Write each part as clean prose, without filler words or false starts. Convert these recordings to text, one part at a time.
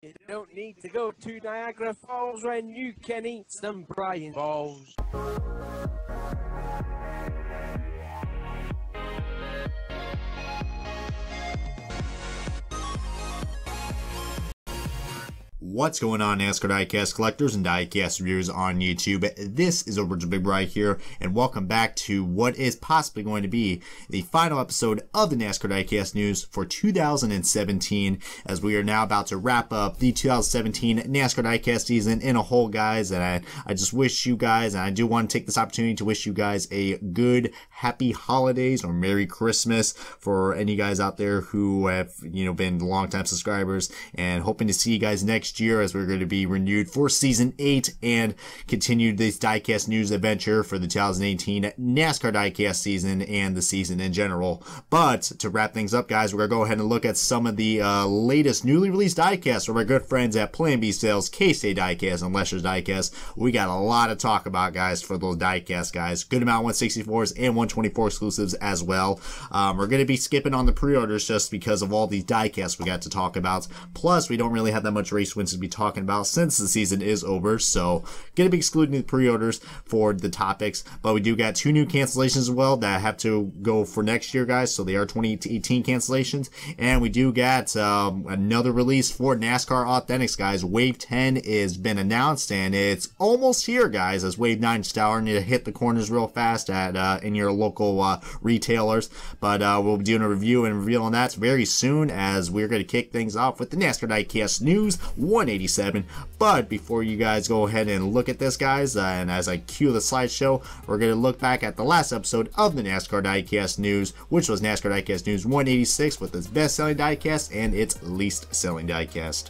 You don't need to go to Niagara Falls when you can eat some Brian balls. What's going on, NASCAR Diecast collectors and Diecast reviewers on YouTube? This is Original Big Bri here, and welcome back to what is possibly going to be the final episode of the NASCAR Diecast news for 2017, as we are now about to wrap up the 2017 NASCAR Diecast season in a whole, guys. And I just wish you guys, and I do want to take this opportunity to wish you guys a good, happy holidays or Merry Christmas for any guys out there who have, been longtime subscribers, and hoping to see you guys next year as we're going to be renewed for season 8 and continued this diecast news adventure for the 2018 NASCAR diecast season and the season in general. But to wrap things up, guys, we're going to go ahead and look at some of the latest newly released diecasts from our good friends at Plan B Sales, K-State Diecast, and Lesher's Diecast. We got a lot to talk about, guys, for those diecasts, guys. Good amount of 164s and 124 exclusives as well. We're going to be skipping on the pre-orders just because of all these diecasts we got to talk about. Plus, we don't really have that much race wins to be talking about since the season is over, so gonna be excluding the pre-orders for the topics. But we do got 2 new cancellations as well that have to go for next year, guys, so they are 2018 cancellations. And we do got another release for NASCAR Authentics, guys. Wave 10 is been announced, and it's almost here, guys, as Wave 9 is starting to hit the corners real fast at in your local retailers. But we'll be doing a review and reveal on that very soon, as we're going to kick things off with the NASCAR Diecast News 187. But before you guys go ahead and look at this, guys, and as I cue the slideshow, we're going to look back at the last episode of the NASCAR Diecast News, which was NASCAR Diecast News 186, with its best-selling diecast and its least-selling diecast.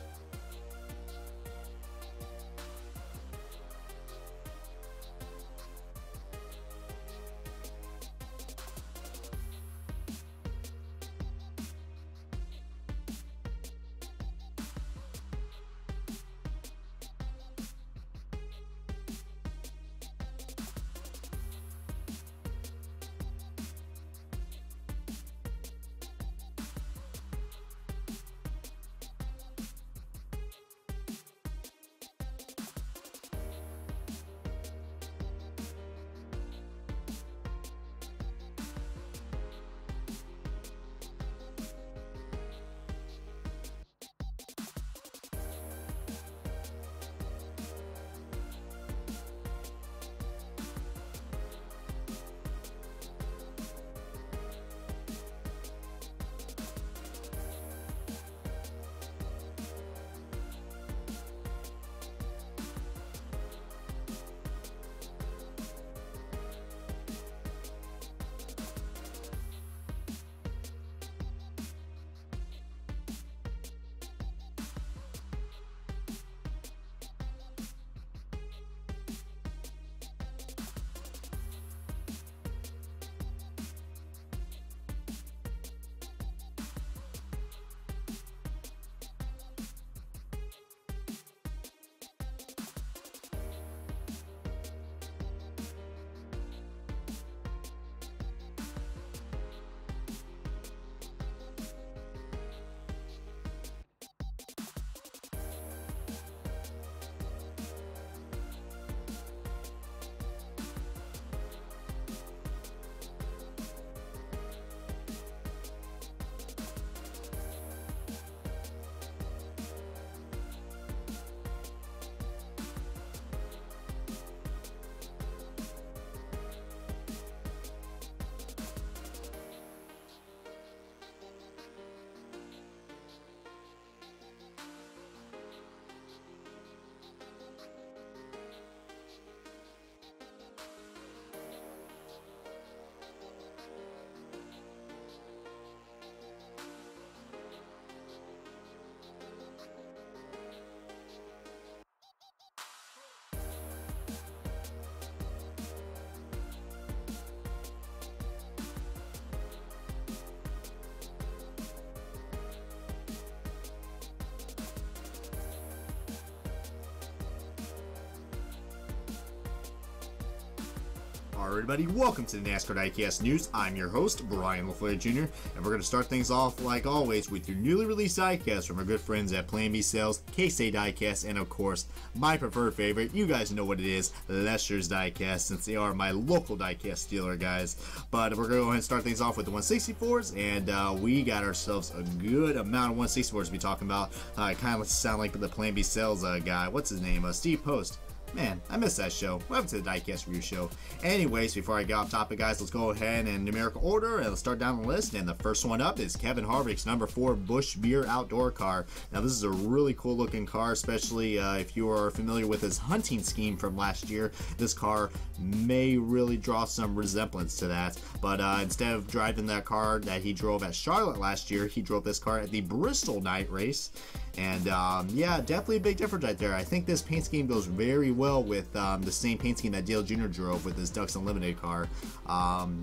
Alright everybody, welcome to the NASCAR Diecast News. I'm your host, Brian LaFleur Jr., and we're going to start things off like always with your newly released diecast from our good friends at Plan B Sales, KSA Diecast, and of course, my preferred favorite, you guys know what it is, Lester's Diecast, since they are my local diecast dealer, guys. But we're going to go ahead and start things off with the 164s, and we got ourselves a good amount of 164s to be talking about. Kind of sound like the Plan B Sales guy, what's his name, Steve Post. Man, I missed that show. Welcome to the Diecast Review Show. Anyways, before I get off topic, guys, let's go ahead in numerical order and let's start down the list. And the first one up is Kevin Harvick's number 4 Busch Beer outdoor car. Now, this is a really cool looking car, especially if you are familiar with his hunting scheme from last year. This car may really draw some resemblance to that. But instead of driving that car that he drove at Charlotte last year, he drove this car at the Bristol night race. And yeah, definitely a big difference right there. I think this paint scheme goes very well with the same paint scheme that Dale Jr. drove with his Ducks Unlimited car.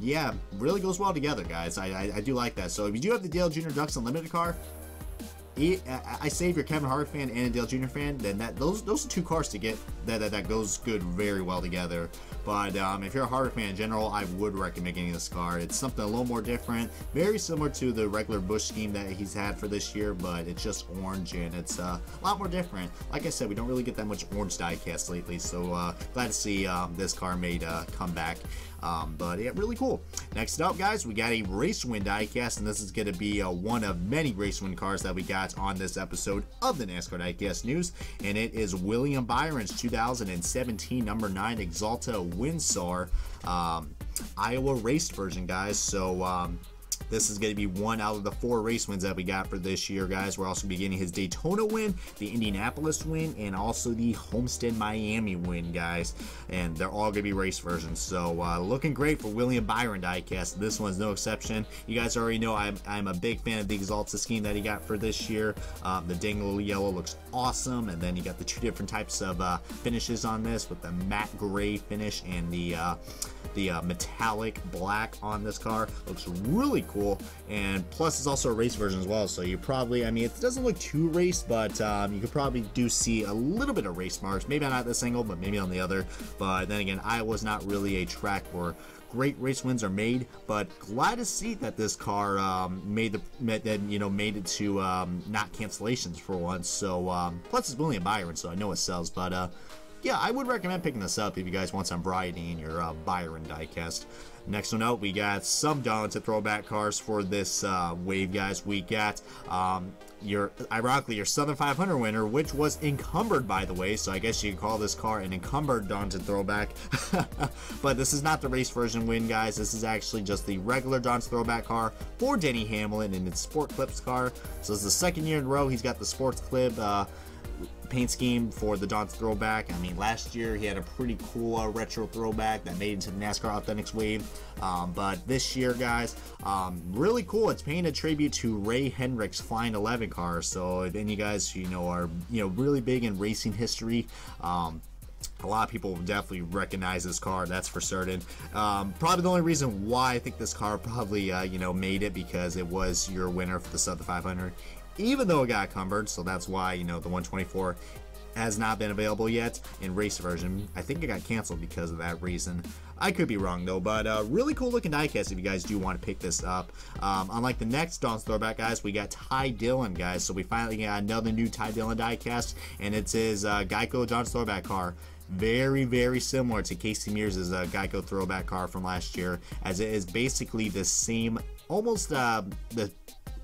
Yeah, really goes well together, guys. I do like that. So if you do have the Dale Jr. Ducks Unlimited car, I say if you're a Kevin Harvick fan and a Dale Jr. fan, then those are two cars to get that goes good very well together. But if you're a Harvick fan in general, I would recommend getting this car. It's something a little more different, very similar to the regular Busch scheme that he's had for this year, but it's just orange and it's a lot more different. Like I said, we don't really get that much orange diecast lately, so glad to see this car made a comeback. But yeah, really cool. Next up, guys, we got a Race Win diecast, and this is going to be one of many Race Win cars that we got on this episode of the NASCAR Diecast News, and it is William Byron's 2017 number 9 Exalta Windsor Iowa raced version, guys. So this is going to be one out of the 4 race wins that we got for this year, guys. We're also beginning his Daytona win, the Indianapolis win, and also the Homestead Miami win, guys. And they're all going to be race versions. So looking great for William Byron diecast. This one's no exception. You guys already know I'm a big fan of the Exalta scheme that he got for this year. The Dingle Yellow looks awesome, and then you got the 2 different types of finishes on this with the matte gray finish and the metallic black on this car. Looks really cool, and plus it's also a race version as well, so you probably, I mean, it doesn't look too race, but you could probably do see a little bit of race marks, maybe not at this angle, but maybe on the other. But then again, Iowa's not really a track where great race wins are made, but glad to see that this car made it to not cancellations for once. So plus it's William Byron, so I know it sells, but yeah, I would recommend picking this up if you guys want some variety in your Byron diecast. Next one out, we got some Donaldson throwback cars for this wave, guys. We got ironically your Southern 500 winner, which was encumbered, by the way, so I guess you could call this car an encumbered Donaldson throwback. But this is not the race version win, guys. This is actually just the regular Donaldson throwback car for Denny Hamlin in its Sport Clips car. So it's the second year in a row he's got the Sports Clip paint scheme for the Donaldson throwback. I mean, last year he had a pretty cool retro throwback that made it to the NASCAR Authentics wave, but this year, guys, really cool. It's paying a tribute to Ray Hendrick's Flying 11 car. So if any of you guys are really big in racing history, a lot of people will definitely recognize this car, that's for certain. Probably the only reason why I think this car probably made it, because it was your winner for the Southern 500, even though it got encumbered. So that's why the 124 has not been available yet in race version. I think it got canceled because of that reason. I could be wrong though, but really cool looking diecast if you guys do want to pick this up. Unlike the next Donaldson throwback, guys, we got Ty Dillon, guys. So we finally got another new Ty Dillon diecast, and it's his Geico Donaldson throwback car. Very, very similar to Casey Mears' Geico throwback car from last year, as it is basically the same, almost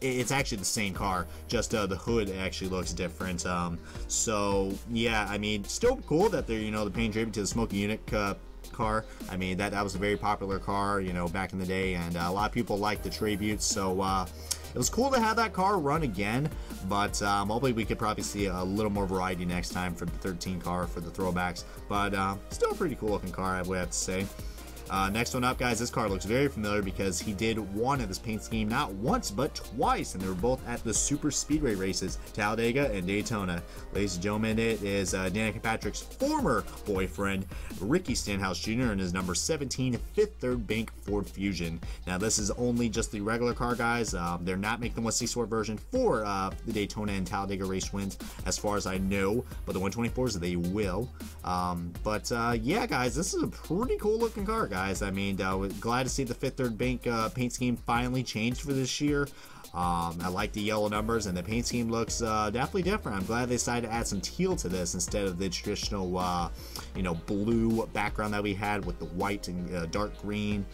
it's actually the same car, just the hood actually looks different. So yeah, I mean, still cool that they're they're paying tribute to the Smoky Unit car. I mean, that was a very popular car back in the day, and a lot of people like the tribute. So it was cool to have that car run again, but hopefully we could probably see a little more variety next time for the 13 car for the throwbacks. But still a pretty cool looking car, I would have to say. Next one up, guys, this car looks very familiar because he did one of this paint scheme not once but twice, and they were both at the Super Speedway races, Talladega and Daytona. Ladies and gentlemen, it is Danica Patrick's former boyfriend, Ricky Stenhouse Jr., and his number 17 Fifth Third Bank Ford Fusion. Now, this is only just the regular car, guys. They're not making the 164 version for the Daytona and Talladega race wins, as far as I know, but the 124s, they will. Yeah, guys, this is a pretty cool looking car, guys. guys. I mean, glad to see the Fifth Third Bank paint scheme finally changed for this year. I like the yellow numbers, and the paint scheme looks definitely different. I'm glad they decided to add some teal to this instead of the traditional, blue background that we had with the white and dark green.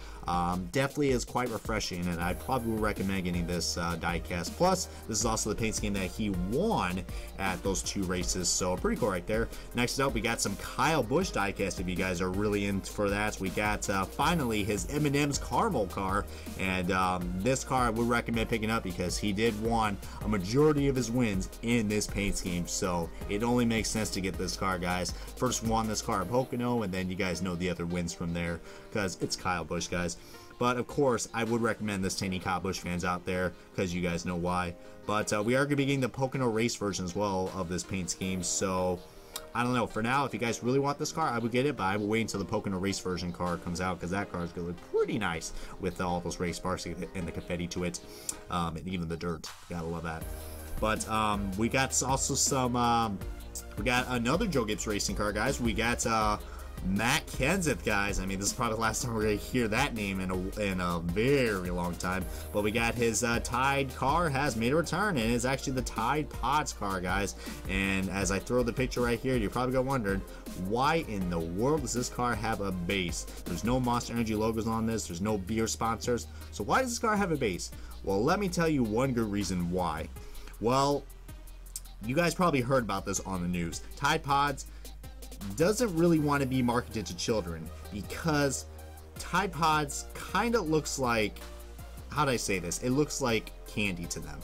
Definitely is quite refreshing, and I probably would recommend getting this diecast. Plus, this is also the paint scheme that he won at those 2 races, so pretty cool right there. Next up, we got some Kyle Busch diecast if you guys are really in for that. We got finally his M&M's caramel car, and this car I would recommend picking up because he did won a majority of his wins in this paint scheme, so it only makes sense to get this car, guys. First won this car at Pocono, and then you guys know the other wins from there because it's Kyle Busch, guys. But of course, I would recommend this to any Kyle Busch fans out there because you guys know why. But we are going to be getting the Pocono race version as well of this paint scheme, so I don't know. For now, if you guys really want this car, I would get it, but I will wait until the Pocono race version car comes out because that car is going to look pretty nice with all those race sparks and the confetti to it, and even the dirt. Gotta love that. But we got also some, we got another Joe Gibbs racing car, guys. We got Matt Kenseth, guys. I mean, this is probably the last time we're going to hear that name in a very long time. But we got his Tide car has made a return, and it's actually the Tide Pods car, guys. And as I throw the picture right here, you're probably going to wonder, why in the world does this car have a base? There's no Monster Energy logos on this. There's no beer sponsors. So why does this car have a base? Well, let me tell you one good reason why. Well, you guys probably heard about this on the news. Tide Pods doesn't really want to be marketed to children because Tide Pods kind of looks like, how do I say this? It looks like candy to them.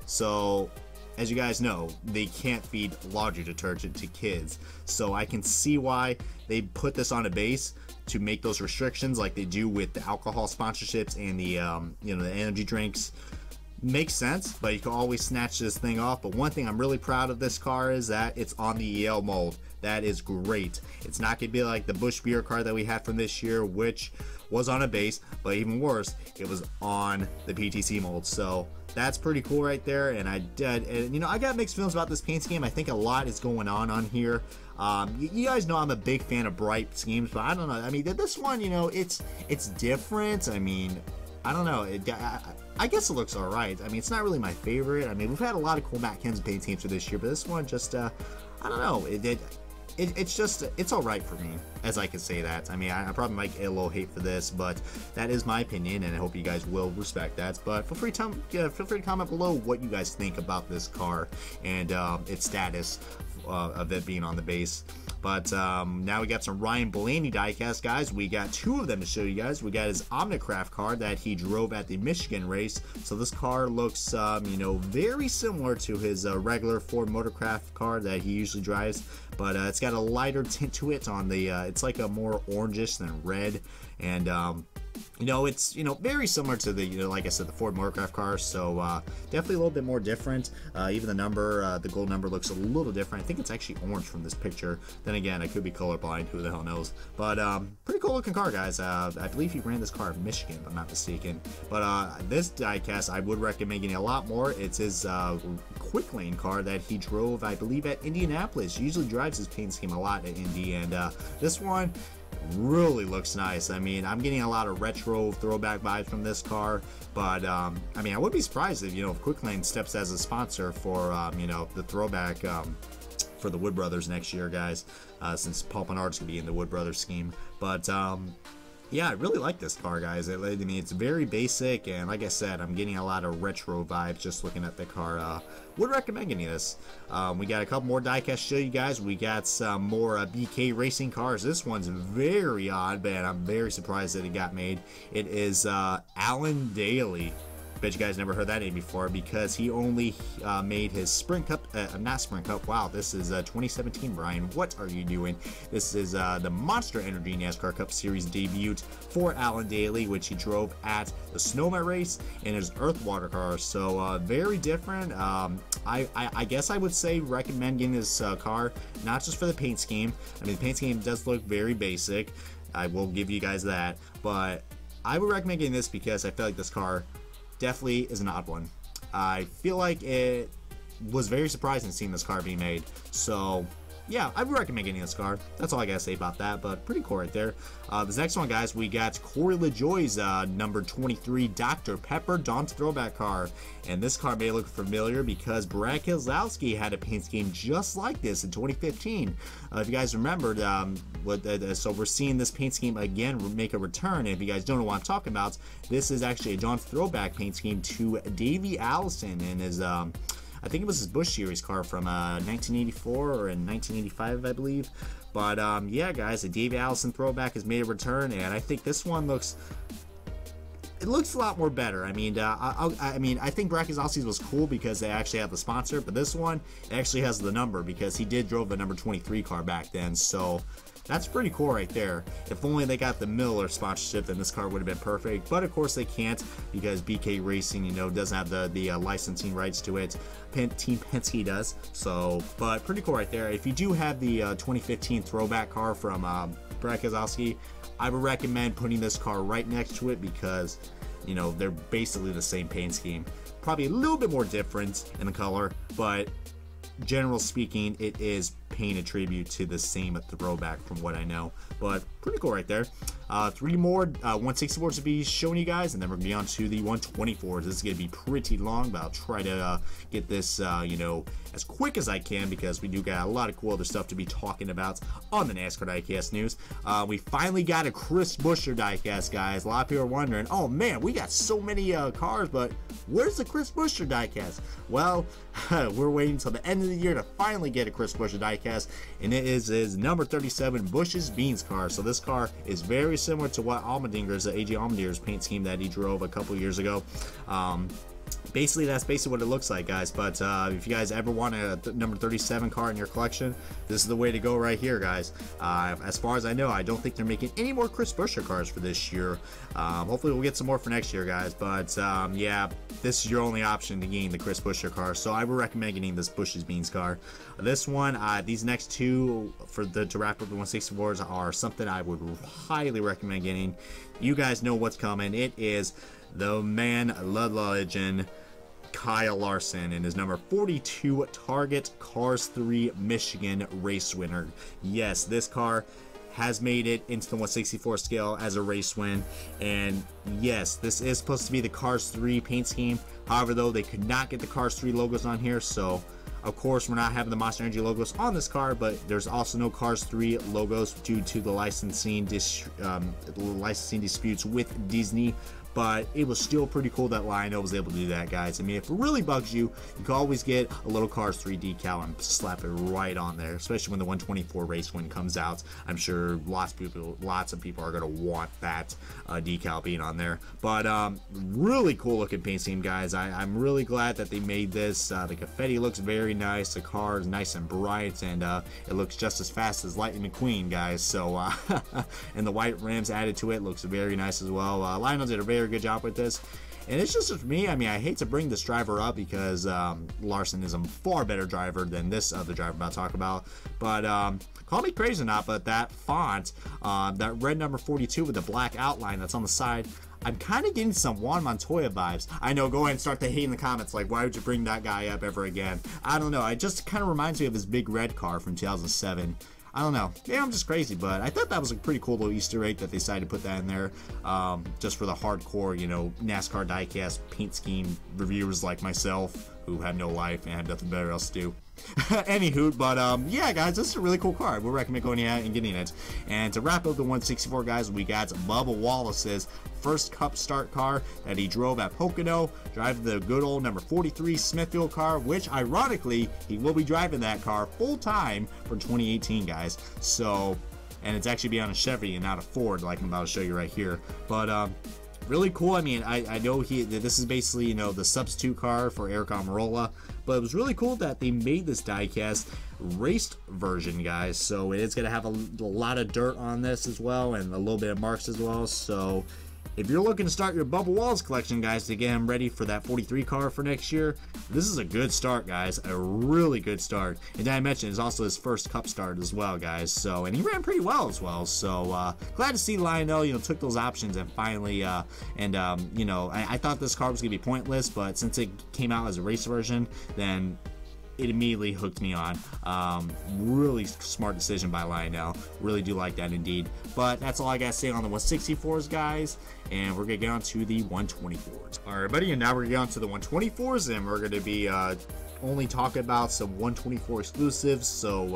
So, as you guys know, they can't feed laundry detergent to kids. So I can see why they put this on a base to make those restrictions like they do with the alcohol sponsorships and the, the energy drinks. Makes sense, but you can always snatch this thing off. But one thing I'm really proud of this car is that it's on the EL mold. That is great. It's not going to be like the Busch Beer car that we had from this year, which was on a base, but even worse, it was on the PTC mold. So that's pretty cool right there. And I got mixed feelings about this paint scheme. I think a lot is going on here. You guys know I'm a big fan of bright schemes, but I don't know. I mean, this one, it's different. I mean, I don't know. I guess it looks all right. I mean, it's not really my favorite. I mean, we've had a lot of cool Matt Kenseth paint schemes for this year, but this one just, I don't know. It's all right for me, as I can say that. I mean, I probably might get a little hate for this, but that is my opinion, and I hope you guys will respect that. But feel free to comment below what you guys think about this car and its status of it being on the base. But now we got some Ryan Blaney diecast, guys. We got 2 of them to show you guys. We got his Omnicraft car that he drove at the Michigan race. So this car looks, very similar to his regular Ford Motorcraft car that he usually drives. But it's got a lighter tint to it on the, it's like a more orangish than red. And, it's, very similar to the, like I said, the Ford Motorcraft car. So definitely a little bit more different. Even the number, the gold number looks a little different. I think it's actually orange from this picture. Then again, I could be colorblind. Who the hell knows? But pretty cool looking car, guys. I believe he ran this car in Michigan, if I'm not mistaken. But this diecast, I would recommend getting a lot more. It's his quick lane car that he drove, I believe, at Indianapolis. He usually drives his paint scheme a lot at Indy, and this one really looks nice. I mean, I'm getting a lot of retro throwback vibes from this car, but I mean, I would be surprised if Quick Lane steps as a sponsor for the throwback for the Wood Brothers next year, guys, since Paul Pinard's gonna be in the Wood Brothers scheme. But yeah, I really like this car, guys. I mean, it's very basic, and like I said, I'm getting a lot of retro vibes just looking at the car. Would recommend getting this. We got a couple more diecast to show you guys. We got some more BK racing cars. This one's very odd, but I'm very surprised that it got made. It is Alan Daly. Bet you guys never heard that name before because he only made his Sprint Cup, not Sprint Cup, wow, this is 2017, Brian, what are you doing? This is the Monster Energy NASCAR Cup Series debut for Alan Daly, which he drove at the Snowmat race in his Earthwater car, so very different. I guess I would say recommend getting this car, not just for the paint scheme. I mean, the paint scheme does look very basic, I will give you guys that, but I would recommend getting this because I feel like this car definitely is an odd one. I feel like it was very surprising seeing this car being made. So yeah, I would recommend getting this car. That's all I gotta say about that, but pretty cool right there. This next one, guys, we got Corey LaJoie's number 23 Dr. Pepper Dawn throwback car. And this car may look familiar because Brad Keselowski had a paint scheme just like this in 2015. If you guys remembered, so we're seeing this paint scheme again make a return. And if you guys don't know what I'm talking about, this is actually a Dawn throwback paint scheme to Davey Allison and his I think it was his Busch Series car from 1984 or in 1985, I believe. But yeah, guys, the Davey Allison throwback has made a return, and I think this one looks a lot more better. I mean, I think Brad Keselowski's was cool because they actually have the sponsor, but this one actually has the number because he did drove the number 23 car back then. So that's pretty cool right there. If only they got the Miller sponsorship, then this car would have been perfect. But of course they can't because BK Racing, you know, doesn't have the licensing rights to it. Team Penske does. So, but pretty cool right there. If you do have the 2015 throwback car from Brad Keselowski, I would recommend putting this car right next to it because, you know, they're basically the same paint scheme. Probably a little bit more difference in the color, but general speaking, it is paying a tribute to the same throwback from what I know. But pretty cool right there. 3 more 164s to be showing you guys, and then we're going to be on to the 124s. This is going to be pretty long, but I'll try to get this, you know, as quick as I can because we do got a lot of cool other stuff to be talking about on the NASCAR Diecast news. We finally got a Chris Buescher diecast, guys. A lot of people are wondering, oh man, we got so many cars, but where's the Chris Buescher diecast? Well, we're waiting until the end of the year to finally get a Chris Buescher diecast, and it is his number 37 Busch's Beans car. So this car is very similar to what Allmendinger's, the AJ Allmendinger's paint scheme that he drove a couple years ago. Basically, that's basically what it looks like, guys. But if you guys ever want a number 37 car in your collection, this is the way to go right here, guys. As far as I know, I don't think they're making any more Chris Buescher cars for this year. Hopefully, we'll get some more for next year, guys. But yeah, this is your only option to gain the Chris Buescher car. So I would recommend getting this Busch's Beans car. This one, these next two to wrap up the 164s are something I would highly recommend getting. You guys know what's coming. It is the man, the legend, Kyle Larson, and his number 42 Target Cars 3 Michigan race winner. Yes, this car has made it into the 164 scale as a race win, and yes, this is supposed to be the Cars 3 paint scheme. However, though, they could not get the Cars 3 logos on here, so of course we're not having the Monster Energy logos on this car, but there's also no Cars 3 logos due to the licensing disputes with Disney. But it was still pretty cool that Lionel was able to do that, guys. I mean, if it really bugs you, you can always get a little Cars 3 decal and slap it right on there, especially when the 124 race win comes out. I'm sure lots of people are going to want that decal being on there. But really cool looking paint scheme, guys. I'm really glad that they made this. The confetti looks very nice. The car is nice and bright, and it looks just as fast as Lightning McQueen, guys. So, and the white rims added to it looks very nice as well. Lionel did a very good job with this, and it's just for me. I mean, I hate to bring this driver up because Larson is a far better driver than this other driver I'm about to talk about, but call me crazy or not, but that font, that red number 42 with the black outline that's on the side, I'm kind of getting some Juan Montoya vibes. I know, go ahead and start the hate in the comments, like, why would you bring that guy up ever again? I don't know, it just kind of reminds me of his big red car from 2007. I don't know. Maybe I'm just crazy, but I thought that was a pretty cool little Easter egg that they decided to put that in there, just for the hardcore, you know, NASCAR diecast paint scheme reviewers like myself who have no life and have nothing better else to do. Anywho, but yeah, guys, this is a really cool car. We recommend going out and getting it. And to wrap up the 164, guys, we got Bubba Wallace's first Cup start car that he drove at Pocono, driving the good old number 43 Smithfield car, which ironically he will be driving that car full time for 2018, guys. So, and it's actually be on a Chevy and not a Ford, like I'm about to show you right here. But really cool. I mean, I know this is basically, you know, the substitute car for Eric Almirola, but it was really cool that they made this diecast raced version, guys. So it is going to have a lot of dirt on this as well, and a little bit of marks as well. So if you're looking to start your Bubba Wallace collection, guys, to get him ready for that 43 car for next year, this is a good start, guys. A really good start. And I mentioned it's also his first Cup start as well, guys. So, and he ran pretty well as well. So glad to see Lionel, you know, took those options and finally, you know, I thought this car was gonna be pointless, but since it came out as a race version, then it immediately hooked me on. Really smart decision by Lionel. Really do like that indeed. But that's all I gotta say on the 164s, guys. And we're gonna get on to the 124s. All right, everybody, and now we're gonna get on to the 124s, and we're gonna be only talk about some 124 exclusives, so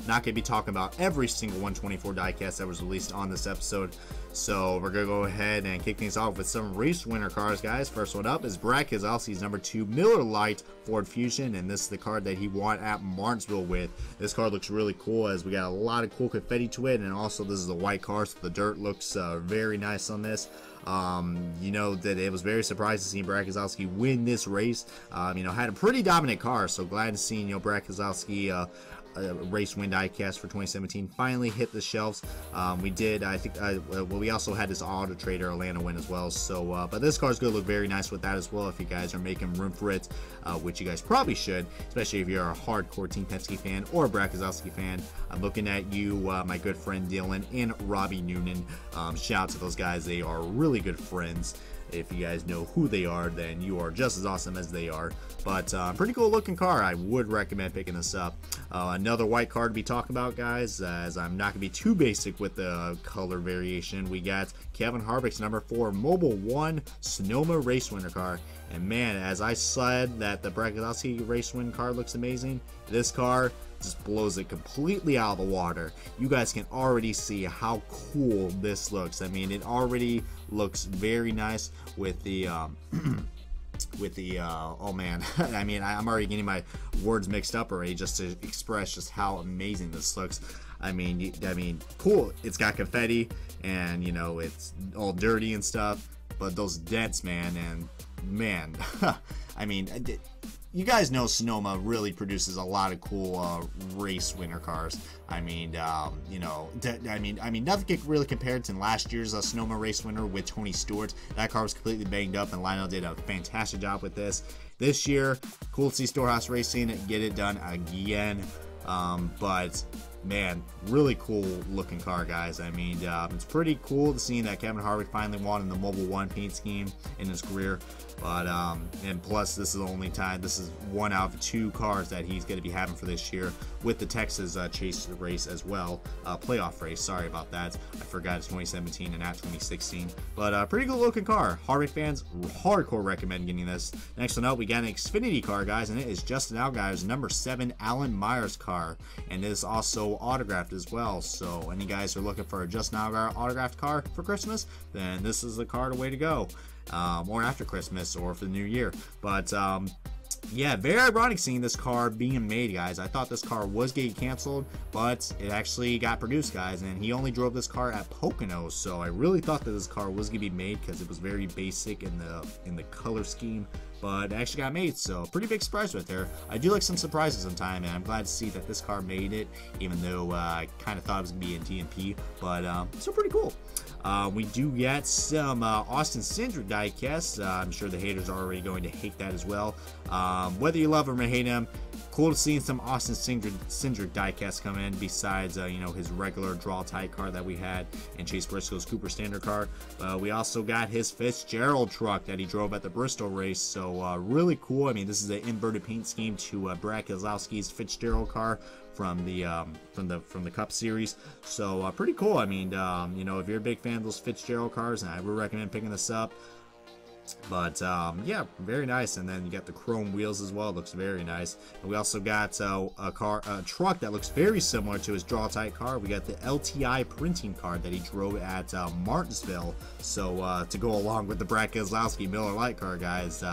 not gonna be talking about every single 124 diecast that was released on this episode. So we're gonna go ahead and kick things off with some race winner cards, guys. First one up is Brad Keselowski's number 2 Miller Lite Ford Fusion, and this is the card that he won at Martinsville with. This card looks really cool, as we got a lot of cool confetti to it, and also this is a white car, so the dirt looks very nice on this. You know, that it was very surprised to see Brad Keselowski win this race. You know, had a pretty dominant car, so glad to see, you know, Brad Keselowski race win diecast for 2017 finally hit the shelves. We did, I think, well, we also had this Auto Trader Atlanta win as well, so but this car's gonna look very nice with that as well if you guys are making room for it, which you guys probably should, especially if you're a hardcore Team Penske fan or a Brad Keselowski fan. I'm looking at you, my good friend Dylan and Robbie Noonan. Shout out to those guys, they are really good friends. If you guys know who they are, then you are just as awesome as they are. But pretty cool looking car. I would recommend picking this up. Another white car to be talking about, guys, as I'm not going to be too basic with the color variation. We got Kevin Harvick's number 4 Mobile 1 Sonoma race winner car. And man, as I said that the Brad Keselowski race win car looks amazing, this car just blows it completely out of the water. You guys can already see how cool this looks. I mean, it already looks very nice with the oh man, I mean, I'm already getting my words mixed up already just to express just how amazing this looks. I mean, cool. It's got confetti, and you know, it's all dirty and stuff, but those dents, man, and man, I mean, you guys know Sonoma really produces a lot of cool race winner cars. I mean, you know, I mean, nothing can really compare to last year's Sonoma race winner with Tony Stewart. That car was completely banged up, and Lionel did a fantastic job with this. This year, cool to see Storehouse Racing get it done again. But man, really cool looking car, guys. I mean, it's pretty cool to see that Kevin Harvick finally won in the Mobile 1 paint scheme in his career. But and plus, this is the only time, this is 1 out of 2 cars that he's going to be having for this year with the Texas chase race as well, playoff race. Sorry about that, I forgot it's 2017 and not 2016. But pretty good looking car. Harvick fans hardcore recommend getting this. Next one up, we got an Xfinity car, guys, and it is Justin Allgaier's number 7 Alan Myers car, and it is also autographed as well. So any guys who are looking for a Justin Allgaier autographed car for Christmas, then this is the car, the way to go. Or after Christmas or for the new year. But yeah, very ironic seeing this car being made, guys. I thought this car was getting canceled, but it actually got produced, guys, and he only drove this car at Pocono, so I really thought that this car was gonna be made because it was very basic in the color scheme, but it actually got made, so pretty big surprise right there. I do like some surprises sometimes, and I'm glad to see that this car made it, even though I kind of thought it was gonna be in DNP, but still pretty cool. We do get some Austin Cindric diecast. I'm sure the haters are already going to hate that as well. Whether you love him or hate him, cool to see some Austin Cindric diecast come in besides you know, his regular draw type car that we had and Chase Briscoe's Cooper Standard car. We also got his Fitzgerald truck that he drove at the Bristol race, so really cool. I mean, this is an inverted paint scheme to Brad Keselowski's Fitzgerald car from the Cup Series, so pretty cool. I mean, you know, if you're a big fan of those Fitzgerald cars, I would recommend picking this up. But yeah, very nice. And then you got the chrome wheels as well. It looks very nice. And we also got a truck that looks very similar to his draw type car. We got the LTI printing card that he drove at Martinsville. So to go along with the Brad Keselowski Miller Lite car, guys,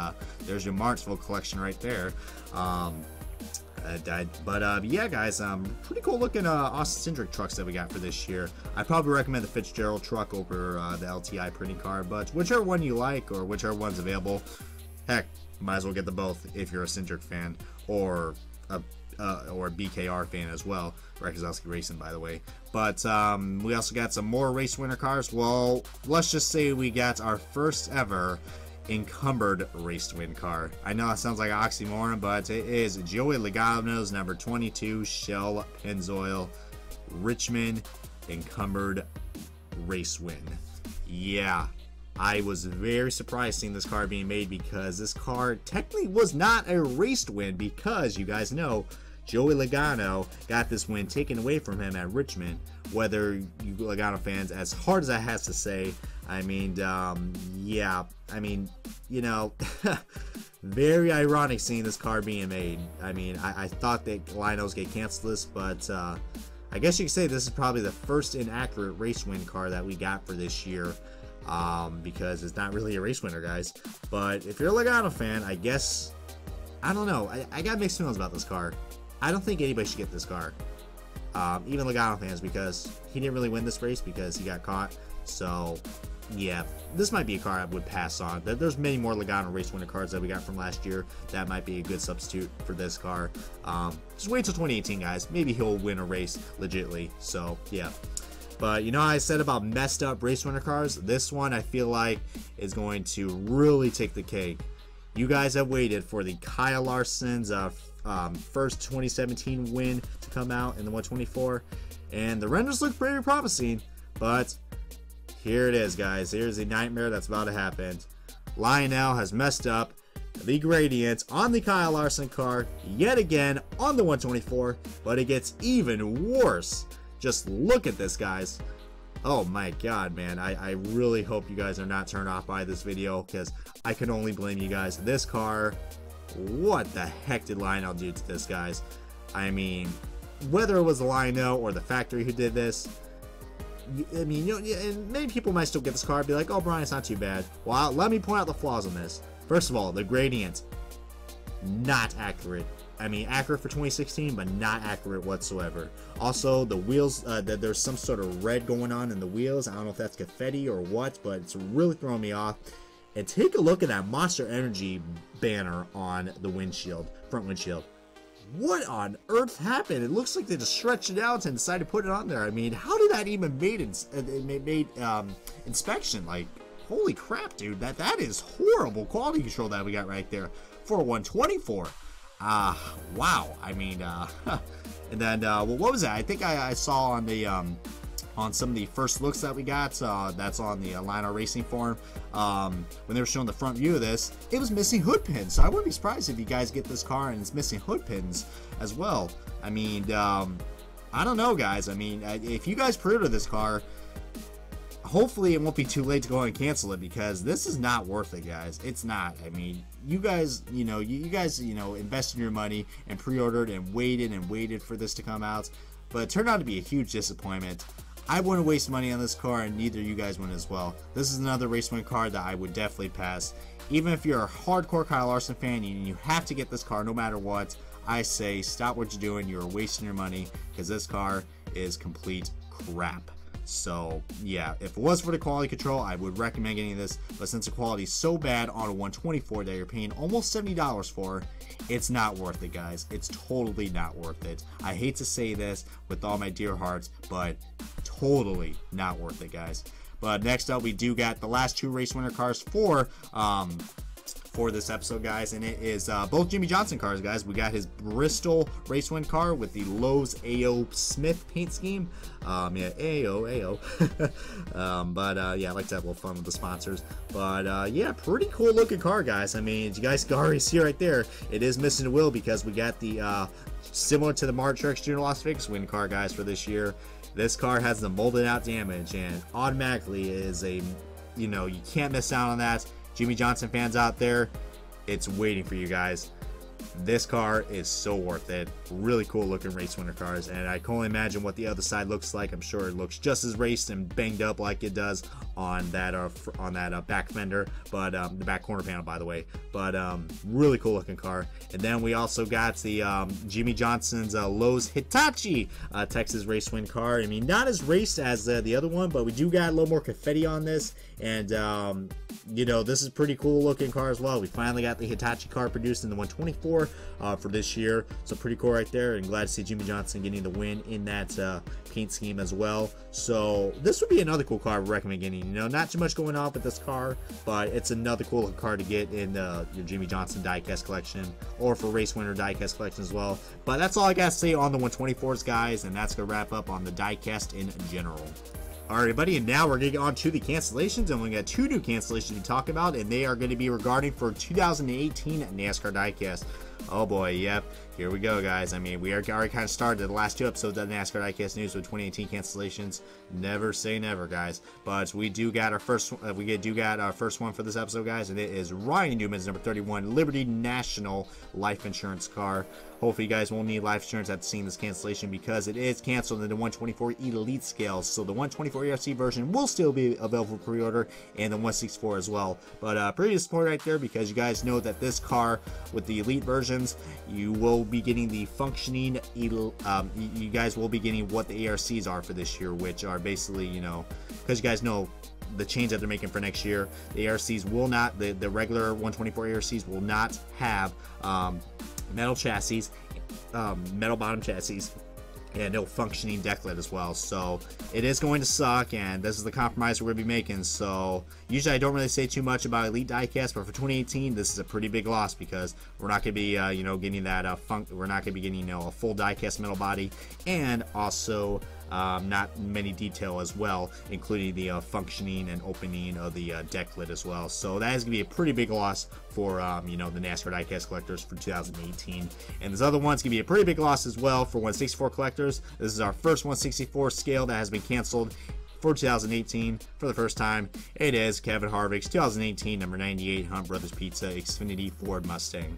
there's your Martinsville collection right there. But yeah, guys, pretty cool looking Austin Cindric trucks that we got for this year. I'd probably recommend the Fitzgerald truck over the LTI printing card, but whichever one you like or whichever one's available, heck, might as well get the both if you're a Cindric fan or a BKR fan as well. Brad Keselowski Racing, by the way. But we also got some more race winner cars. Well, let's just say we got our first ever encumbered race win car. I know that sounds like an oxymoron, but it is Joey Logano's number 22 Shell Pennzoil Richmond encumbered race win. Yeah, I was very surprised seeing this car being made, because this car technically was not a race win, because you guys know Joey Logano got this win taken away from him at Richmond. Whether you Logano fans, as hard as that has to say, I mean, yeah, I mean, you know, very ironic seeing this car being made. I mean, I thought that Lionos get canceled this, but I guess you could say this is probably the first inaccurate race win car that we got for this year, because it's not really a race winner, guys. But if you're a Logano fan, I guess, I don't know, I got mixed feelings about this car. I don't think anybody should get this car, even Logano fans, because he didn't really win this race because he got caught. So yeah, this might be a car I would pass on. There's many more Logano race winner cars that we got from last year that might be a good substitute for this car. Just wait till 2018, guys. Maybe he'll win a race legitly. So yeah. But you know how I said about messed up race winner cars? This one I feel like is going to really take the cake. You guys have waited for the Kyle Larson's first 2017 win to come out in the 124, and the renders look pretty promising, but here it is, guys. Here's the nightmare that's about to happen. Lionel has messed up the gradients on the Kyle Larson car yet again on the 124, but it gets even worse. Just look at this, guys. Oh my god, man. I really hope you guys are not turned off by this video, because I can only blame you guys. This car, what the heck did Lionel do to this, guys? I mean, whether it was the Lionel or the factory who did this, I mean, you know, and many people might still get this car and be like, oh, Brian, it's not too bad. Well, let me point out the flaws on this. First of all, the gradient, not accurate. I mean, accurate for 2016, but not accurate whatsoever. Also, the wheels, there's some sort of red going on in the wheels. I don't know if that's confetti or what, but it's really throwing me off. And take a look at that Monster Energy banner on the windshield, front windshield. What on earth happened? It looks like they just stretched it out and decided to put it on there. I mean, how did that even made inspection? Like, holy crap, dude. That is horrible quality control that we got right there for a 124. Wow. I mean, and then, well, what was that? I think I saw on the, on some of the first looks that we got, that's on the Lionel Racing forum, when they were showing the front view of this, it was missing hood pins. So I wouldn't be surprised if you guys get this car and it's missing hood pins as well. I mean, I don't know, guys. I mean, if you guys pre-order this car, hopefully it won't be too late to go and cancel it, because this is not worth it, guys. It's not. I mean, you guys, you guys invested your money and pre-ordered and waited for this to come out, but it turned out to be a huge disappointment. I wouldn't waste money on this car, and neither you guys would as well. This is another race win car that I would definitely pass. Even if you're a hardcore Kyle Larson fan and you have to get this car no matter what, I say stop what you're doing. You're wasting your money, because this car is complete crap. So yeah, if it was for the quality control, I would recommend getting this, but since the quality is so bad on a 124 that you're paying almost $70 for, it's not worth it, guys. It's totally not worth it. I hate to say this with all my dear hearts, but totally not worth it, guys. But next up, we do got the last two race winner cars for this episode, guys, and it is both Jimmy Johnson cars, guys. We got his Bristol race win car with the Lowe's A.O. Smith paint scheme. Yeah, A.O. But yeah, I like to have a little fun with the sponsors. But yeah, pretty cool looking car, guys. I mean, you guys can already see right there, it is missing a wheel, because we got the similar to the Mark Truex Jr. Las Vegas win car, guys, for this year. This car has the molded out damage, and automatically is a, you can't miss out on that. Jimmy Johnson fans out there, it's waiting for you guys. This car is so worth it. Really cool looking race winner cars, and I can only imagine what the other side looks like. I'm sure it looks just as raced and banged up like it does on that back fender, but the back corner panel, by the way. But really cool looking car. And then we also got the Jimmy Johnson's Lowe's Hitachi Texas race win car. I mean, not as raced as the other one, but we do got a little more confetti on this, and this is pretty cool looking car as well. We finally got the Hitachi car produced in the 124 for this year, so pretty cool right there, and glad to see Jimmy Johnson getting the win in that paint scheme as well. So this would be another cool car I would recommend getting. Not too much going on with this car, but it's another cool looking car to get in your Jimmy Johnson diecast collection, or for race winner diecast collection as well. But that's all I got to say on the 124s, guys, and that's gonna wrap up on the diecast in general. Alright, buddy, and now we're getting on to the cancellations, and we got 2 new cancellations to talk about, and they are going to be regarding for 2018 NASCAR Diecast. Oh boy, yep, here we go, guys. I mean, we are already kind of started the last 2 episodes of NASCAR Diecast News with 2018 cancellations. Never say never, guys. But we do got our first one for this episode, guys, and it is Ryan Newman's number 31 Liberty National life insurance car. Hopefully, you guys won't need life insurance after seeing this cancellation because it is canceled in the 124 Elite scale. So the 124 ERC version will still be available for pre-order, and the 164 as well. But pretty disappointed right there because you guys know that this car with the Elite versions, you will be getting the functioning. You guys will be getting what the ARCs are for this year, which are basically, you know, because you guys know the change that they're making for next year. The ARCs will not, the regular 124 ARCs will not have metal chassis, metal bottom chassis, and no functioning decklet as well. So it is going to suck, and this is the compromise we're going to be making. So usually I don't really say too much about Elite Diecast, but for 2018 this is a pretty big loss because we're not going to be you know, getting that we're not going to be getting, you know, a full diecast metal body, and also not many detail as well, including the functioning and opening of the deck lid as well. So that is going to be a pretty big loss for you know, the NASCAR Diecast collectors for 2018. And this other one's going to be a pretty big loss as well for 164 collectors. This is our first 164 scale that has been canceled for 2018 for the first time. It is Kevin Harvick's 2018 number 98 Hunt Brothers Pizza Xfinity Ford Mustang.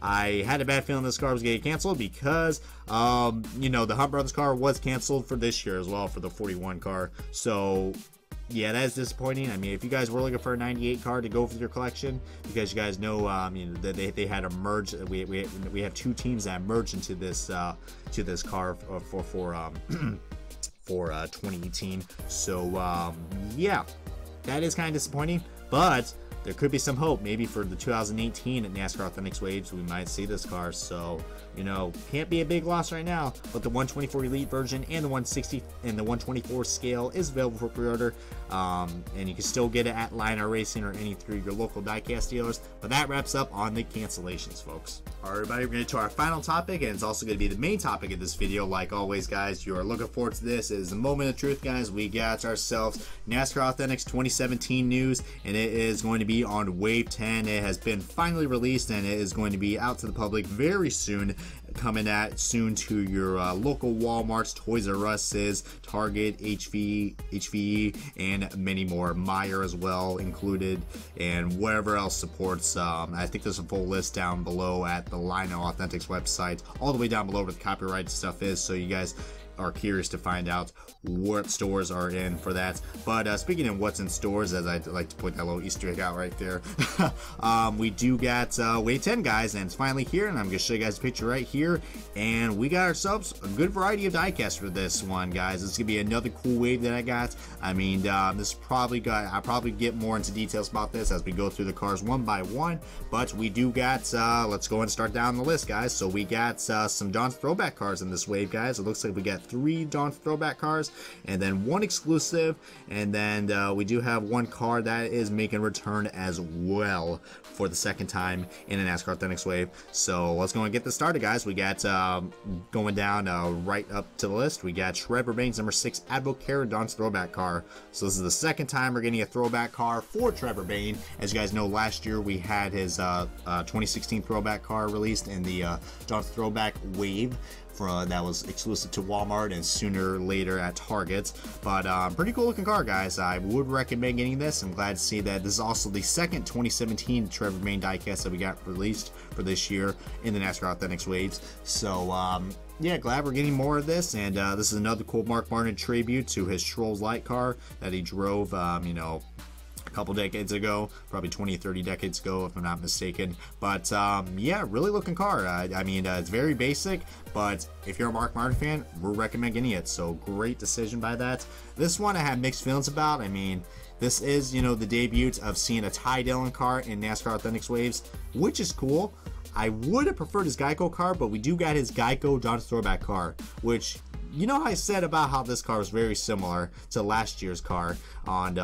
I had a bad feeling this car was going to get canceled because, you know, the Hunt Brothers car was canceled for this year as well for the 41 car. So, yeah, that is disappointing. I mean, if you guys were looking for a 98 car to go with your collection, because you guys know, you know, that they had a merge. We have 2 teams that merged into this car for 2018. So, yeah, that is kind of disappointing, but there could be some hope. Maybe for the 2018 at NASCAR Authentics Waves, we might see this car. So, you know, can't be a big loss right now. But the 124 Elite version and the 160 and the 124 scale is available for pre-order. And you can still get it at Line R Racing or any through your local diecast dealers. But that wraps up on the cancellations, folks. All right, everybody, we're going to get to our final topic, and it's also going to be the main topic of this video. Like always, guys, you are looking forward to this. It is the moment of truth, guys. We got ourselves NASCAR Authentics 2017 news, and it is going to be on Wave 10. It has been finally released, and it is going to be out to the public very soon, coming soon to your local Walmarts, Toys R Us's, Target, HVE, and many more. Meijer as well included, and whatever else supports. I think there's a full list down below at the Lino Authentics website, all the way down below where the copyright stuff is, so you guys are curious to find out what stores are in for that. But speaking of what's in stores, as I like to point that little Easter egg out right there, we do got Wave 10, guys, and it's finally here, and I'm going to show you guys a picture right here, and we got ourselves a good variety of diecast for this one, guys. This is going to be another cool wave that I got. I mean, this probably I'll probably get more into details about this as we go through the cars one by one, but we do got, let's go and start down the list, guys. So we got some Don's throwback cars in this wave, guys. It looks like we got 3 Dawn throwback cars, and then 1 exclusive, and then we do have 1 car that is making a return as well for the second time in a NASCAR Authentics wave. So let's go and get this started, guys. We got going down right up to the list, we got Trevor Bayne's number 6 Advocaat Dawn's throwback car. So this is the second time we're getting a throwback car for Trevor Bayne. As you guys know, last year we had his 2016 throwback car released in the Dawn's throwback wave. That was exclusive to Walmart and sooner later at Target. But pretty cool looking car, guys. I would recommend getting this. I'm glad to see that this is also the second 2017 Trevor Bayne diecast that we got released for this year in the NASCAR Authentics waves. So yeah, glad we're getting more of this. And this is another cool Mark Martin tribute to his Trolls Light car that he drove, you know, a couple decades ago, probably 20-30 decades ago if I'm not mistaken. But yeah, really looking car. I mean, it's very basic, but if you're a Mark Martin fan, we recommend getting it. So great decision by that. This one I have mixed feelings about. I mean, this is, you know, the debut of seeing a Ty Dillon car in NASCAR Authentics waves, which is cool. I would have preferred his Geico car, but we do got his Geico Dawn's throwback car, which, you know, I said about how this car was very similar to last year's car on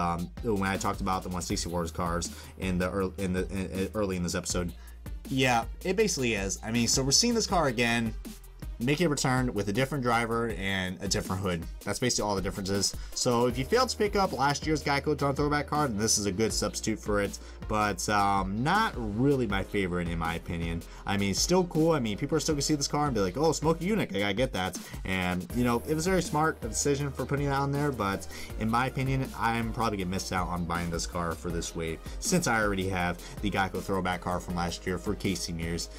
when I talked about the 164's cars early in this episode. Yeah, it basically is. I mean, so we're seeing this car again. make a return with a different driver and a different hood. That's basically all the differences. So if you failed to pick up last year's Geico Dawn throwback card, then this is a good substitute for it, but not really my favorite in my opinion. I mean, still cool. I mean, people are still gonna see this car and be like, oh, Smokey Unique, I get that. And you know, it was very smart decision for putting it on there, but in my opinion, I'm probably gonna miss out on buying this car for this wave since I already have the Geico throwback car from last year for Casey Mears.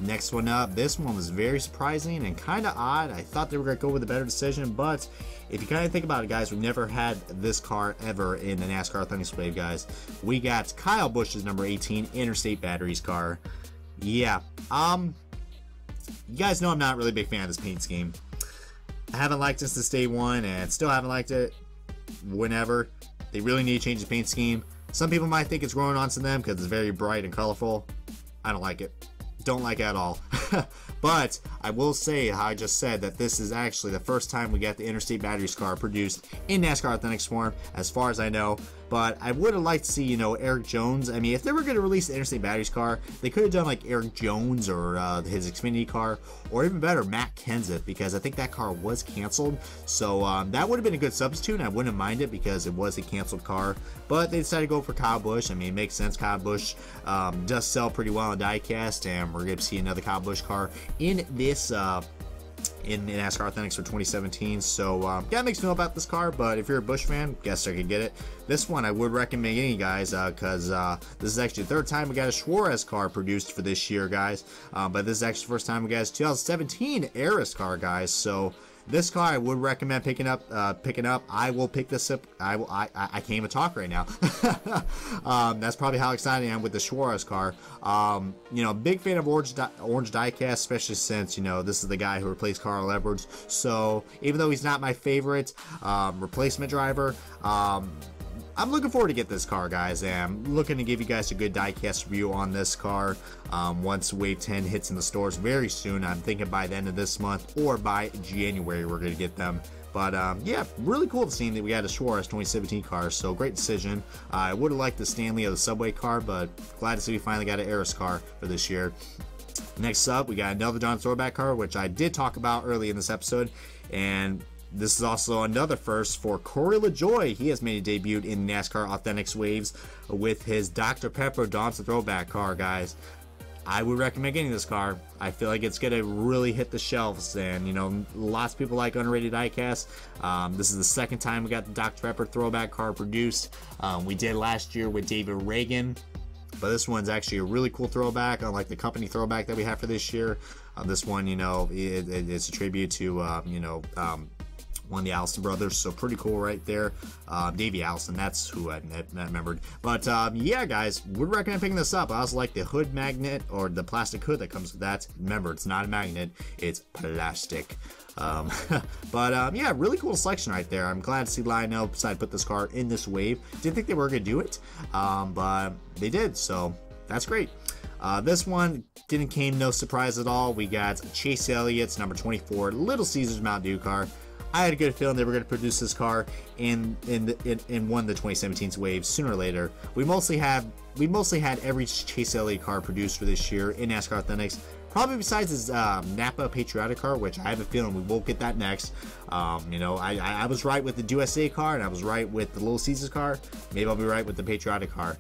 Next one up, this one was very surprising and kind of odd. I thought they were going to go with a better decision, but if you kind of think about it, guys, we've never had this car ever in the NASCAR Authentics wave, guys. We got Kyle Busch's number 18 Interstate Batteries car. Yeah, you guys know I'm not really a big fan of this paint scheme. I haven't liked it since day one and still haven't liked it whenever. They really need to change the paint scheme. Some people might think it's growing onto them because it's very bright and colorful. I don't like it. Don't like it at all. But I will say how I just said that this is actually the first time we got the Interstate Batteries car produced in NASCAR Authentics form, as far as I know. But I would have liked to see, you know, Eric Jones. I mean, if they were going to release the Interstate Batteries car, they could have done like Eric Jones or his Xfinity car, or even better, Matt Kenseth, because I think that car was canceled. So that would have been a good substitute, and I wouldn't mind it because it was a canceled car. But they decided to go for Kyle Busch. I mean, it makes sense. Kyle Busch does sell pretty well in Diecast, and we're going to see another Kyle Busch car in this in NASCAR Authentics for 2017. So yeah, it makes me feel about this car, but if you're a Busch fan, guess I could get it. This one I would recommend getting, guys, because this is actually the third time we got a Suarez car produced for this year, guys. But this is actually the first time we got a 2017 Eris car, guys. So this car I would recommend picking up. I will pick this up. I can't even talk right now. That's probably how excited I am with the Suarez car. You know, big fan of Orange Diecast, especially since, you know, this is the guy who replaced Carl Edwards. So even though he's not my favorite replacement driver, I'm looking forward to get this car, guys, and I'm looking to give you guys a good diecast review on this car once Wave 10 hits in the stores very soon. I'm thinking by the end of this month or by January we're going to get them. But yeah, really cool to see that we got a Suarez 2017 car, so great decision. I would have liked the Stanley or the Subway car, but glad to see we finally got an Eris car for this year. Next up, we got another Dawn throwback car, which I did talk about early in this episode, and this is also another first for Corey LaJoie. He has made a debut in NASCAR Authentics waves with his Dr. Pepper Dawn's throwback car, guys. I would recommend getting this car. I feel like it's gonna really hit the shelves, and you know, lots of people like underrated diecast. This is the second time we got the Dr. Pepper throwback car produced. We did last year with David Reagan, but this one's actually a really cool throwback, unlike the company throwback that we have for this year. This one, you know, it's a tribute to you know, one of the Allison brothers, so pretty cool right there. Davey Allison, that's who I remembered. But yeah, guys, would recommend picking this up. I also like the hood magnet, or the plastic hood that comes with that. Remember, it's not a magnet, it's plastic. But yeah, really cool selection right there. I'm glad to see Lionel decide to put this car in this wave. Didn't think they were gonna do it, but they did, so that's great. This one came no surprise at all. We got Chase Elliott's number 24 Little Caesars Mountain Dew car. I had a good feeling they were going to produce this car in one of the 2017's waves sooner or later. We mostly had every Chase Elliott car produced for this year in NASCAR Authentics. Probably besides his Napa Patriotic car, which I have a feeling we won't get that next. You know, I was right with the USA car, and I was right with the Little Caesars car. Maybe I'll be right with the Patriotic car.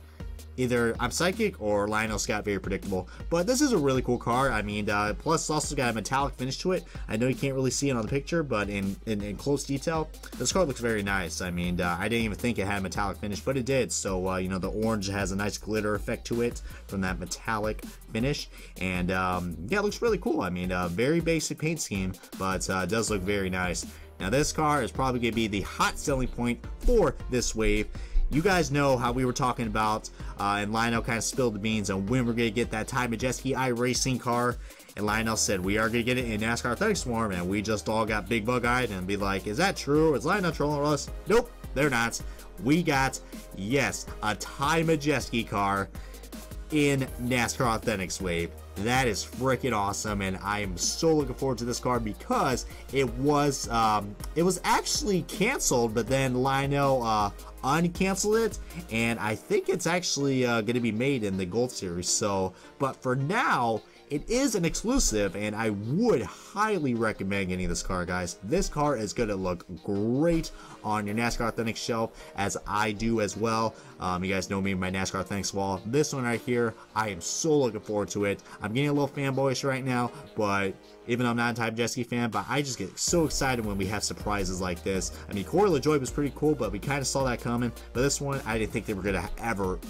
Either I'm psychic or Lionel Scott very predictable. But this is a really cool car. I mean, plus it's also got a metallic finish to it. I know you can't really see it on the picture, but in close detail, this car looks very nice. I mean, I didn't even think it had a metallic finish, but it did. So, you know, the orange has a nice glitter effect to it from that metallic finish. And, yeah, it looks really cool. I mean, very basic paint scheme, but it does look very nice. Now, this car is probably going to be the hot selling point for this wave. You guys know how we were talking about, and Lionel kind of spilled the beans on when we're going to get that Ty Majeski iRacing car. And Lionel said, we are going to get it in NASCAR Authentics form, and we just all got big bug-eyed and be like, is that true? Is Lionel trolling us? Nope, they're not. We got, yes, a Ty Majeski car in NASCAR Authentics wave. That is freaking awesome, and I am so looking forward to this car because it was actually canceled, but then Lionel uncanceled it, and I think it's actually going to be made in the Gold Series. So, but for now, It is an exclusive, and I would highly recommend getting this car, guys. This car is going to look great on your NASCAR Authentics shelf, as I do as well. You guys know me in my NASCAR Authentics wall. This one right here, I am so looking forward to it. I'm getting a little fanboyish right now, but even though I'm not a Type Jet Ski fan, but I just get so excited when we have surprises like this. I mean, Corey LaJoie was pretty cool, but we kind of saw that coming. But this one, I didn't think they were going to ever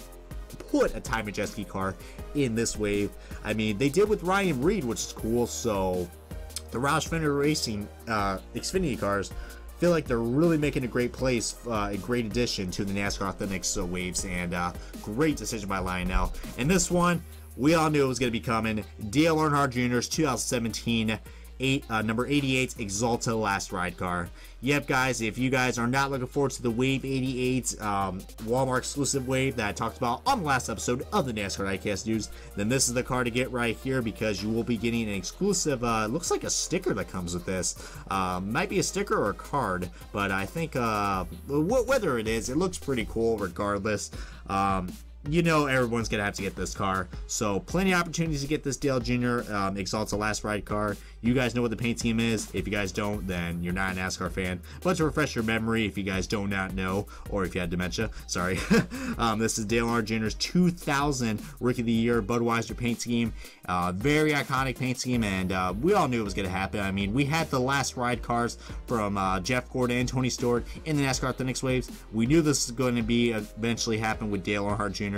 put a Type Jet Ski car in this wave. I mean, they did with Ryan Reed, which is cool. So the Roush Fender Racing Xfinity cars feel like they're really making a great place, a great addition to the NASCAR Authentics waves, and great decision by Lionel. And this one, we all knew it was going to be coming. Dale Earnhardt Jr.'s 2017 number 88 Exalta Last Ride car. Yep, guys, if you guys are not looking forward to the Wave 88 Walmart exclusive wave that I talked about on the last episode of the NASCAR Diecast News, then this is the car to get right here, because you will be getting an exclusive, looks like a sticker that comes with this. Might be a sticker or a card, but I think whether it is, it looks pretty cool regardless. You know everyone's going to have to get this car. So plenty of opportunities to get this Dale Jr. Exalta Last Ride car. You guys know what the paint scheme is. If you guys don't, then you're not a NASCAR fan. But to refresh your memory, if you guys do not know, or if you had dementia, sorry. This is Dale Earnhardt Jr.'s 2000 Rookie of the Year Budweiser paint scheme. Very iconic paint scheme, and we all knew it was going to happen. I mean, we had the Last Ride cars from Jeff Gordon and Tony Stewart in the NASCAR Authentics waves. We knew this was going to be eventually happen with Dale Earnhardt Jr.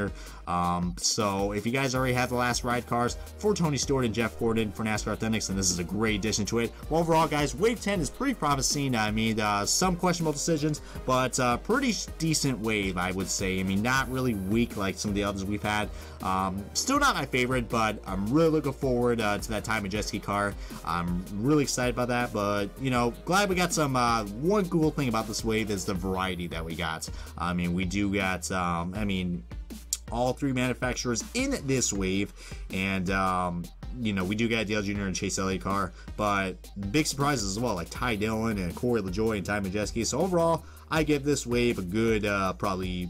So if you guys already have the Last Ride cars for Tony Stewart and Jeff Gordon for NASCAR Authentics, then this is a great addition to it. Well, overall, guys, Wave 10 is pretty promising. I mean, some questionable decisions, but pretty decent wave, I would say. I mean, not really weak like some of the others we've had. Still not my favorite, but I'm really looking forward to that Type Jet Ski car. I'm really excited about that, but, you know, glad we got some. One cool thing about this wave is the variety that we got. I mean, we do got, I mean, all three manufacturers in this wave, and you know, we do get Dale Jr. and Chase Elliott car, but big surprises as well, like Ty Dillon and Corey LaJoie and Type Jet Ski. So overall, I give this wave a good, probably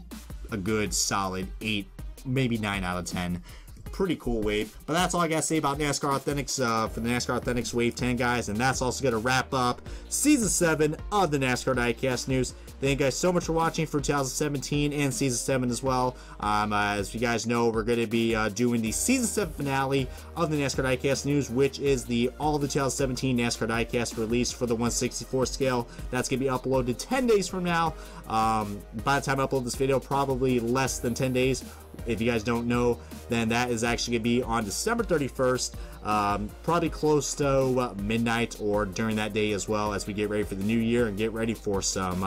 a good solid 8, maybe 9 out of 10. Pretty cool wave. But that's all I gotta say about NASCAR Authentics for the NASCAR Authentics Wave 10, guys, and that's also gonna wrap up Season 7 of the NASCAR Diecast News. Thank you guys so much for watching for 2017 and Season 7 as well. As you guys know, we're going to be doing the Season 7 finale of the NASCAR Diecast News, which is all the 2017 NASCAR Diecast release for the 1/64 scale. That's going to be uploaded 10 days from now. By the time I upload this video, probably less than 10 days. If you guys don't know, then that is actually going to be on December 31st. Probably close to midnight or during that day, as well, as we get ready for the new year and get ready for some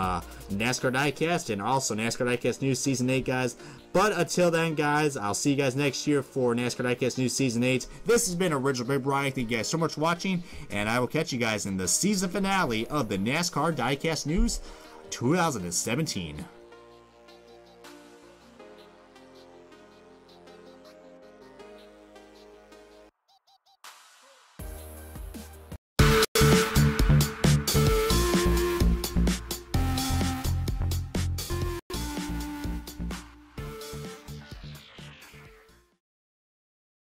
NASCAR Diecast and also NASCAR Diecast News Season 8, guys. But until then, guys, I'll see you guys next year for NASCAR Diecast News Season 8. This has been Original Big Brian. Thank you guys so much for watching, and I will catch you guys in the season finale of the NASCAR Diecast News 2017.